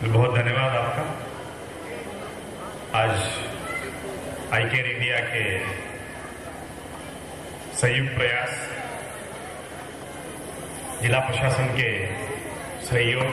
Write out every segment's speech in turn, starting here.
बहुत धन्यवाद आपका। आज आईकेयर इंडिया के संयुक्त प्रयास, जिला प्रशासन के सहयोग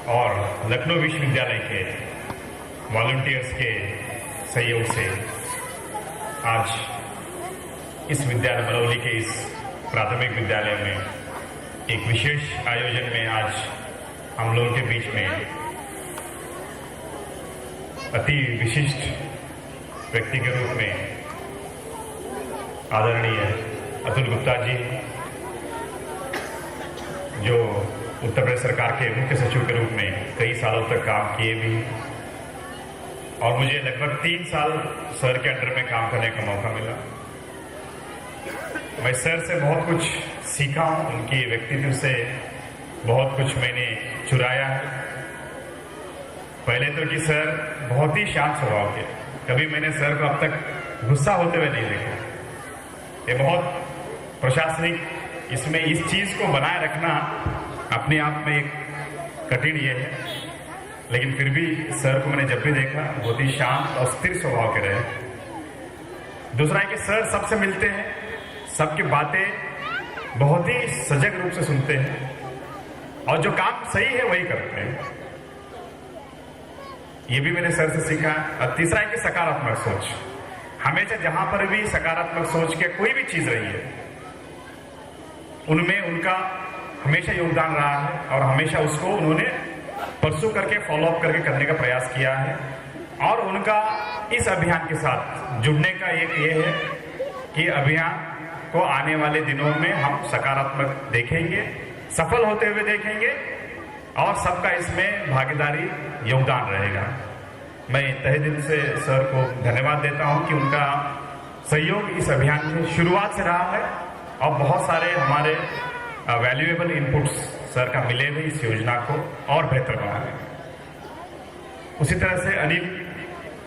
और लखनऊ विश्वविद्यालय के वॉलंटियर्स के सहयोग से आज इस विद्यालय बरौली के इस प्राथमिक विद्यालय में एक विशेष आयोजन में आज हम लोगों के बीच में अति विशिष्ट व्यक्ति के रूप में आदरणीय अतुल गुप्ता जी, जो उत्तर प्रदेश सरकार के मुख्य सचिव के रूप में कई सालों तक काम किए भी, और मुझे लगभग 3 साल सर के अंडर में काम करने का मौका मिला। मैं सर से बहुत कुछ सीखा हूं, उनकी व्यक्तित्व से बहुत कुछ मैंने चुराया है। पहले तो कि सर बहुत ही शांत स्वभाव के, कभी मैंने सर को अब तक गुस्सा होते हुए नहीं देखा। ये बहुत प्रशासनिक, इसमें इस चीज को बनाए रखना अपने आप में एक कठिन ये है, लेकिन फिर भी सर को मैंने जब भी देखा बहुत ही शांत और स्थिर स्वभाव के रहे। दूसरा है कि सर सबसे मिलते हैं, सबकी बातें बहुत ही सजग रूप से सुनते हैं और जो काम सही है वही करते हैं। ये भी मैंने सर से सीखा। और तीसरा है कि सकारात्मक सोच, हमेशा जहां पर भी सकारात्मक सोच के कोई भी चीज रही है उनमें उनका हमेशा योगदान रहा है और हमेशा उसको उन्होंने परसू करके फॉलोअप करके करने का प्रयास किया है। और उनका इस अभियान के साथ जुड़ने का एक ये है कि अभियान को आने वाले दिनों में हम सकारात्मक देखेंगे, सफल होते हुए देखेंगे और सबका इसमें भागीदारी योगदान रहेगा। मैं तहे दिल से सर को धन्यवाद देता हूं कि उनका सहयोग इस अभियान की शुरुआत से रहा है और बहुत सारे हमारे वैल्यूएबल इनपुट्स सर का मिले हुए इस योजना को और बेहतर बनाने। उसी तरह से अनिल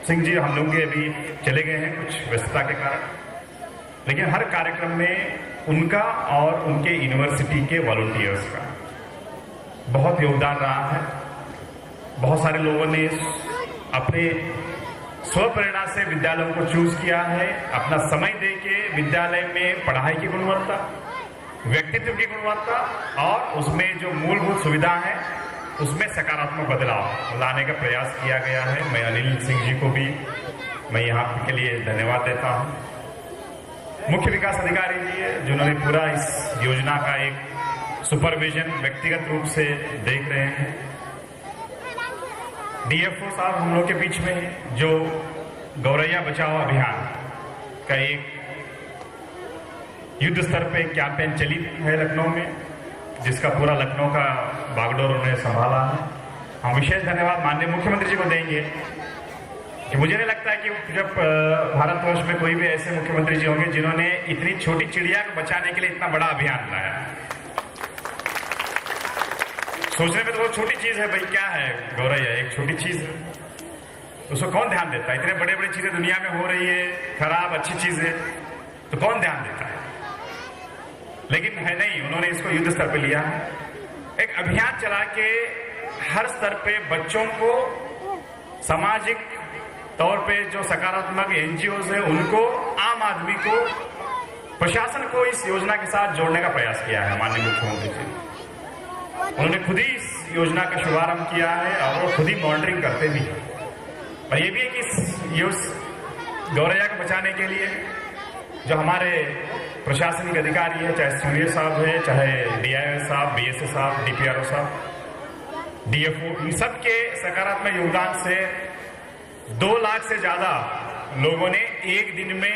सिंह जी हम लोग अभी चले गए हैं कुछ व्यस्तता के कारण, लेकिन हर कार्यक्रम में उनका और उनके यूनिवर्सिटी के वॉलंटियर्स का बहुत योगदान रहा है। बहुत सारे लोगों ने अपने स्वप्रेरणा से विद्यालयों को चूज किया है, अपना समय देके विद्यालय में पढ़ाई की गुणवत्ता, व्यक्तित्व की गुणवत्ता और उसमें जो मूलभूत सुविधा है उसमें सकारात्मक बदलाव लाने का प्रयास किया गया है। मैं अनिल सिंह जी को भी मैं यहाँ के लिए धन्यवाद देता हूँ। मुख्य विकास अधिकारी जी है जिन्होंने पूरा इस योजना का एक सुपरविजन व्यक्तिगत रूप से देख रहे हैं। डीएफओ साहब हम लोग के बीच में है, जो गौरैया बचाओ अभियान का एक युद्ध स्तर पे कैंपेन चली है लखनऊ में, जिसका पूरा लखनऊ का बागडोर उन्होंने संभाला है। हम विशेष धन्यवाद माननीय मुख्यमंत्री जी को देंगे कि मुझे नहीं लगता है कि जब भारतवर्ष में कोई भी ऐसे मुख्यमंत्री जी होंगे जिन्होंने इतनी छोटी चिड़िया को बचाने के लिए इतना बड़ा अभियान लाया। सोचने में तो बहुत छोटी चीज है भाई, क्या है गौरैया, एक छोटी चीज है, उसको कौन ध्यान देता है? इतने बड़े बड़े चीजें दुनिया में हो रही है, खराब अच्छी चीज है, तो कौन ध्यान देता है? लेकिन है नहीं, उन्होंने इसको युद्ध स्तर पे लिया है। एक अभियान चला के हर स्तर पे बच्चों को, सामाजिक तौर पे जो सकारात्मक एनजीओज है उनको, आम आदमी को, प्रशासन को इस योजना के साथ जोड़ने का प्रयास किया है माननीय मुख्यमंत्री जी। उन्होंने खुद ही इस योजना का शुभारंभ किया है और वो खुद ही मॉनिटरिंग करते भी हैं। और ये भी है कि इस गौरैया को बचाने के लिए जो हमारे प्रशासनिक अधिकारी है, चाहे सीडीओ साहब है, चाहे डीआईओ साहब, बीएसए साहब, डीपीआरओ साहब, डीएफओ, इन सबके सकारात्मक योगदान से 2 लाख से ज्यादा लोगों ने एक दिन में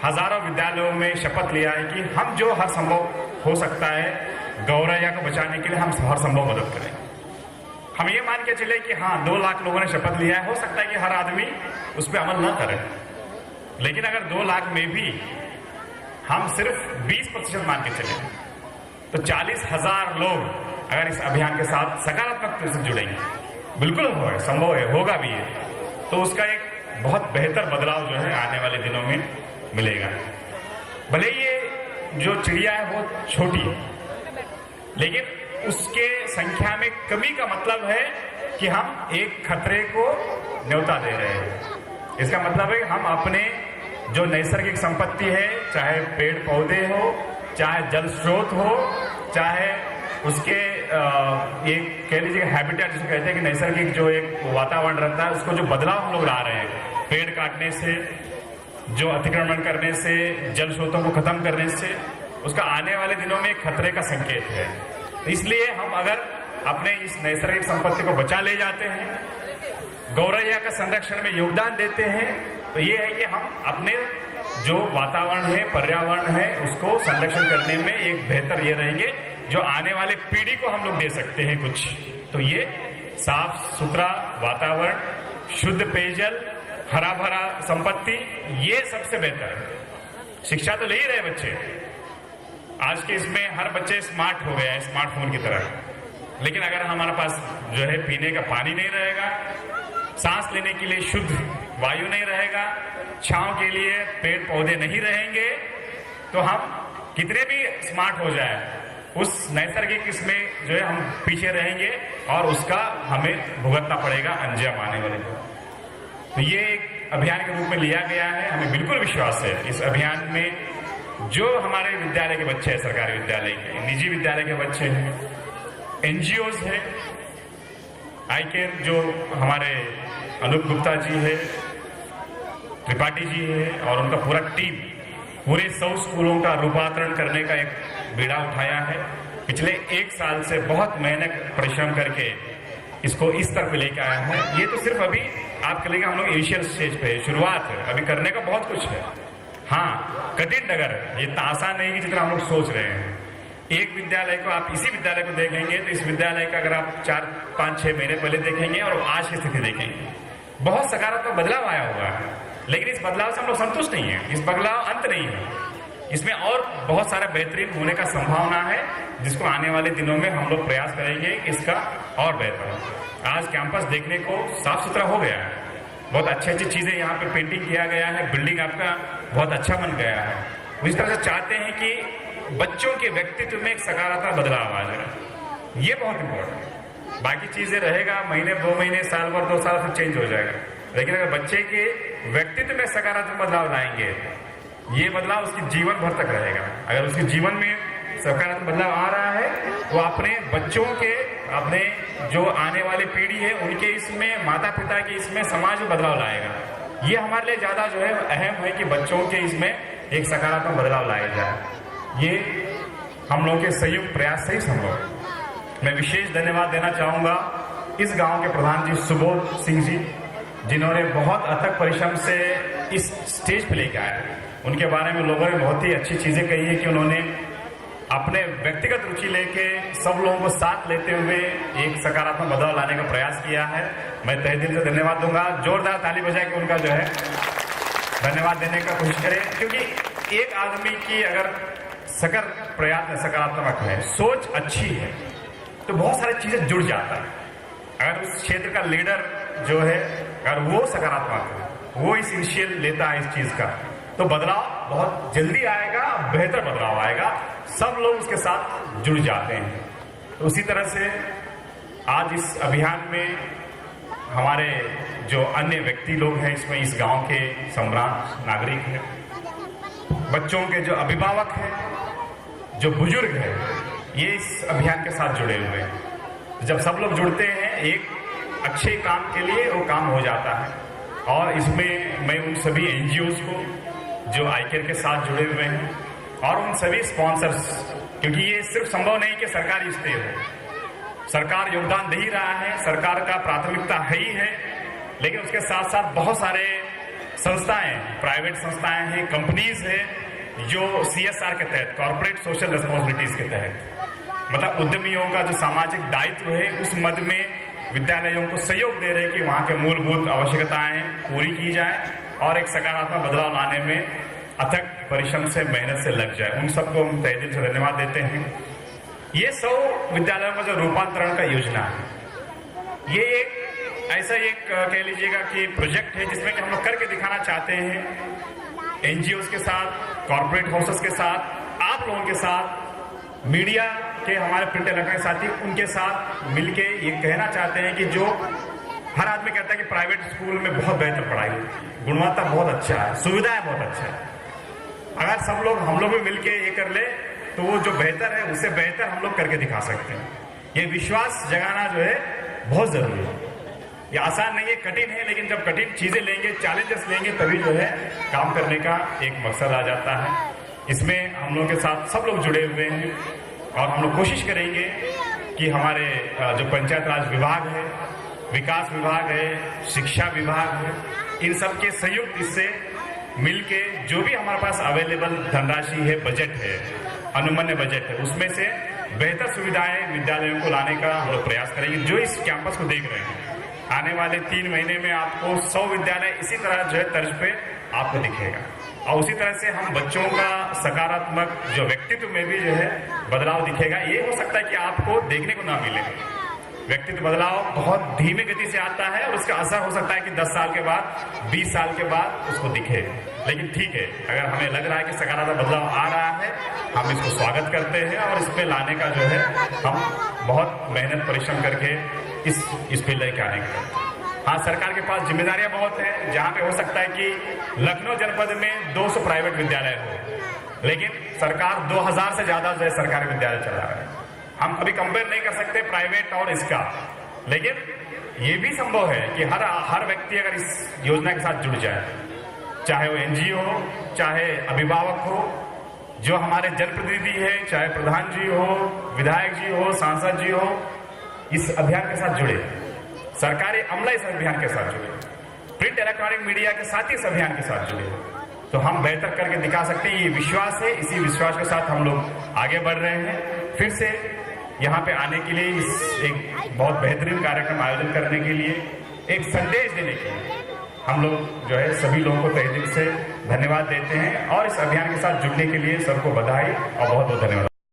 हजारों विद्यालयों में शपथ लिया है कि हम जो हर संभव हो सकता है गौरैया को बचाने के लिए हम हर संभव मदद करें। हम ये मान के चले कि हाँ 2 लाख लोगों ने शपथ लिया है, हो सकता है कि हर आदमी उस पर अमल न करे, लेकिन अगर 2 लाख में भी हम सिर्फ 20% मान के चले तो 40,000 लोग अगर इस अभियान के साथ सकारात्मक रूप से जुड़ेंगे, बिल्कुल संभव है, होगा भी है, तो उसका एक बहुत बेहतर बदलाव जो है आने वाले दिनों में मिलेगा। भले ये जो चिड़िया है वो छोटी है, लेकिन उसके संख्या में कमी का मतलब है कि हम एक खतरे को न्योता दे रहे हैं। इसका मतलब है कि हम अपने जो नैसर्गिक संपत्ति है, चाहे पेड़ पौधे हो, चाहे जल स्रोत हो, चाहे उसके ये कह लीजिए हैबिटेट जिसको कहते हैं कि नैसर्गिक जो एक वातावरण रहता है, उसको जो बदलाव हम लोग ला रहे हैं पेड़ काटने से, जो अतिक्रमण करने से, जल स्रोतों को खत्म करने से, उसका आने वाले दिनों में एक खतरे का संकेत है। इसलिए हम अगर अपने इस नैसर्गिक संपत्ति को बचा ले जाते हैं, गौरैया का संरक्षण में योगदान देते हैं, तो ये है कि हम अपने जो वातावरण है, पर्यावरण है, उसको संरक्षण करने में एक बेहतर ये रहेंगे, जो आने वाले पीढ़ी को हम लोग दे सकते हैं कुछ। तो ये साफ सुथरा वातावरण, शुद्ध पेयजल, हरा भरा संपत्ति, ये सबसे बेहतर है। शिक्षा तो ले ही रहे बच्चे, आज के इसमें हर बच्चे स्मार्ट हो गया है, स्मार्टफोन की तरह। लेकिन अगर हमारे पास जो है पीने का पानी नहीं रहेगा, सांस लेने के लिए शुद्ध वायु नहीं रहेगा, छांव के लिए पेड़ पौधे नहीं रहेंगे, तो हम कितने भी स्मार्ट हो जाए, उस नैसर्गिक इसमें जो है हम पीछे रहेंगे और उसका हमें भुगतना पड़ेगा अंजाम आने वाले को। तो ये एक अभियान के रूप में लिया गया है। हमें बिल्कुल विश्वास है इस अभियान में जो हमारे विद्यालय के बच्चे हैं, सरकारी विद्यालय के, निजी विद्यालय के बच्चे हैं, एनजीओज है, आईकेयर जो हमारे अनूप गुप्ता जी है, त्रिपाठी जी है और उनका पूरा टीम पूरे 100 स्कूलों का रूपांतरण करने का एक बीड़ा उठाया है। पिछले 1 साल से बहुत मेहनत परिश्रम करके इसको इस तरफ लेकर आया है। ये तो सिर्फ अभी आपके लिए हम लोग इनिशियल स्टेज पे शुरुआत है, अभी करने का बहुत कुछ है। हाँ, कठिन डगर है, ये आसान नहीं है जितना हम लोग सोच रहे हैं। एक विद्यालय को आप इसी विद्यालय को देखेंगे तो इस विद्यालय का अगर आप 4, 5, 6 महीने पहले देखेंगे और आज की स्थिति देखेंगे, बहुत सकारात्मक बदलाव आया हुआ है। लेकिन इस बदलाव से हम लोग संतुष्ट नहीं है, इस बदलाव अंत नहीं है, इसमें और बहुत सारा बेहतरीन होने का संभावना है, जिसको आने वाले दिनों में हम लोग प्रयास करेंगे इसका और बेहतर हो। आज कैंपस देखने को साफ सुथरा हो गया है, बहुत अच्छी अच्छी चीजें यहाँ पे पेंटिंग किया गया है, बिल्डिंग आपका बहुत अच्छा बन गया है। इस तरह से चाहते हैं कि बच्चों के व्यक्तित्व में एक सकारात्मक बदलाव आ जाए, ये बहुत इंपॉर्टेंट है। बाकी चीजें रहेगा, महीने 2 महीने, साल भर 2 साल फिर चेंज हो जाएगा, लेकिन अगर बच्चे के व्यक्तित्व में सकारात्मक बदलाव लाएंगे, ये बदलाव उसके जीवन भर तक रहेगा। अगर उसके जीवन में सकारात्मक बदलाव आ रहा है, वो अपने बच्चों के, अपने जो आने वाली पीढ़ी है उनके इसमें, माता पिता के इसमें, समाज में बदलाव लाएगा। ये हमारे लिए ज्यादा जो है अहम है कि बच्चों के इसमें एक सकारात्मक बदलाव लाया जाए। ये हम लोगों के संयुक्त प्रयास से ही संभव। मैं विशेष धन्यवाद देना चाहूंगा इस गांव के प्रधान जी सुबोध सिंह जी, जिन्होंने बहुत अथक परिश्रम से इस स्टेज पे लेकर आए। उनके बारे में लोगों ने बहुत ही अच्छी चीजें कही है कि उन्होंने अपने व्यक्तिगत रुचि लेके सब लोगों को साथ लेते हुए एक सकारात्मक बदलाव लाने का प्रयास किया है। मैं तहे दिल से धन्यवाद दूंगा, जोरदार ताली बजा के उनका जो है धन्यवाद देने का कोशिश करें, क्योंकि एक आदमी की अगर सकर प्रयास सकारात्मक है, सोच अच्छी है, तो बहुत सारी चीजें जुड़ जाता है। अगर उस क्षेत्र का लीडर जो है, अगर वो सकारात्मक है, वो इस इनिशियल लेता है इस चीज का, तो बदलाव बहुत जल्दी आएगा, बेहतर बदलाव आएगा, सब लोग उसके साथ जुड़ जाते हैं। तो उसी तरह से आज इस अभियान में हमारे जो अन्य व्यक्ति लोग हैं, इसमें इस गांव के सम्राट नागरिक हैं, बच्चों के जो अभिभावक हैं, जो बुजुर्ग हैं, ये इस अभियान के साथ जुड़े हुए हैं। जब सब लोग जुड़ते हैं एक अच्छे काम के लिए, वो काम हो जाता है। और इसमें मैं उन सभी एनजीओज को जो आईकेयर के साथ जुड़े हुए हैं और उन सभी स्पॉन्सर्स, क्योंकि ये सिर्फ संभव नहीं कि सरकारी स्टे हो, सरकार योगदान दे ही रहा है, सरकार का प्राथमिकता है ही है, लेकिन उसके साथ साथ बहुत सारे संस्थाएं, प्राइवेट संस्थाएं हैं, कंपनीज है, जो CSR के तहत, कॉर्पोरेट सोशल रिस्पॉन्सिबिलिटीज के तहत, मतलब उद्यमियों का जो सामाजिक दायित्व है, उस मद में विद्यालयों को सहयोग दे रहे हैं कि वहां के मूलभूत आवश्यकताएं पूरी की जाए और एक सकारात्मक बदलाव लाने में अथक परिश्रम से, मेहनत से लग जाए। उन सबको हम तहे दिल से धन्यवाद देते हैं। ये 100 विद्यालयों का जो रूपांतरण का योजना है, ये एक ऐसा एक कह लीजिएगा कि प्रोजेक्ट है जिसमें कि हम लोग करके दिखाना चाहते हैं, एनजीओज के साथ, कॉर्पोरेट हाउसेस के साथ, आप लोगों के साथ, मीडिया के हमारे प्रिंट इलेक्ट्रॉनिक साथी उनके साथ मिलके ये कहना चाहते हैं कि जो हर आदमी कहता है कि प्राइवेट स्कूल में बहुत बेहतर पढ़ाई होती है, गुणवत्ता बहुत अच्छा है, सुविधाएं बहुत अच्छा है। अगर सब लोग हम लोग भी मिलके ये कर ले तो वो जो बेहतर है उससे बेहतर हम लोग करके दिखा सकते हैं। ये विश्वास जगाना जो है बहुत जरूरी है। ये आसान नहीं है, कठिन है, लेकिन जब कठिन चीजें लेंगे, चैलेंजेस लेंगे, तभी जो है काम करने का एक मकसद आ जाता है। इसमें हम लोग के साथ सब लोग जुड़े हुए हैं और हम लोग कोशिश करेंगे कि हमारे जो पंचायत राज विभाग है, विकास विभाग है, शिक्षा विभाग है, इन सब के संयुक्त इससे मिलके जो भी हमारे पास अवेलेबल धनराशि है, बजट है, अनुमान्य बजट है, उसमें से बेहतर सुविधाएं विद्यालयों को लाने का हम लोग प्रयास करेंगे। जो इस कैंपस को देख रहे हैं, आने वाले 3 महीने में आपको 100 विद्यालय इसी तरह जो है तर्ज पे आपको दिखेगा और उसी तरह से हम बच्चों का सकारात्मक जो व्यक्तित्व में भी जो है बदलाव दिखेगा। ये हो सकता है कि आपको देखने को ना मिले, व्यक्तित्व बदलाव बहुत धीमी गति से आता है और उसका असर हो सकता है कि 10 साल के बाद, 20 साल के बाद उसको दिखे। लेकिन ठीक है, अगर हमें लग रहा है कि सकारात्मक बदलाव आ रहा है, हम इसको स्वागत करते हैं और इस पे लाने का जो है हम बहुत मेहनत परिश्रम करके इस पे लेके आने का। हाँ, सरकार के पास जिम्मेदारियां बहुत हैं, जहां पे हो सकता है कि लखनऊ जनपद में 200 प्राइवेट विद्यालय हो, लेकिन सरकार 2000 से ज्यादा जो है सरकारी विद्यालय चला रहा है। हम कभी कंपेयर नहीं कर सकते प्राइवेट और इसका, लेकिन ये भी संभव है कि हर व्यक्ति अगर इस योजना के साथ जुड़ जाए, चाहे वो एनजीओ हो, चाहे अभिभावक हो, जो हमारे जनप्रतिनिधि है, चाहे प्रधान जी हो, विधायक जी हो, सांसद जी हो, इस अभियान के साथ जुड़े, सरकारी अमला इस अभियान के साथ जुड़े, प्रिंट इलेक्ट्रॉनिक मीडिया के साथ इस अभियान के साथ जुड़े, तो हम बेहतर करके दिखा सकते हैं। ये विश्वास है, इसी विश्वास के साथ हम लोग आगे बढ़ रहे हैं। फिर से यहाँ पे आने के लिए, इस एक बहुत बेहतरीन कार्यक्रम आयोजन करने के लिए, एक संदेश देने के लिए हम लोग जो है सभी लोगों को तहे दिल से धन्यवाद देते हैं और इस अभियान के साथ जुड़ने के लिए सबको बधाई और बहुत बहुत धन्यवाद।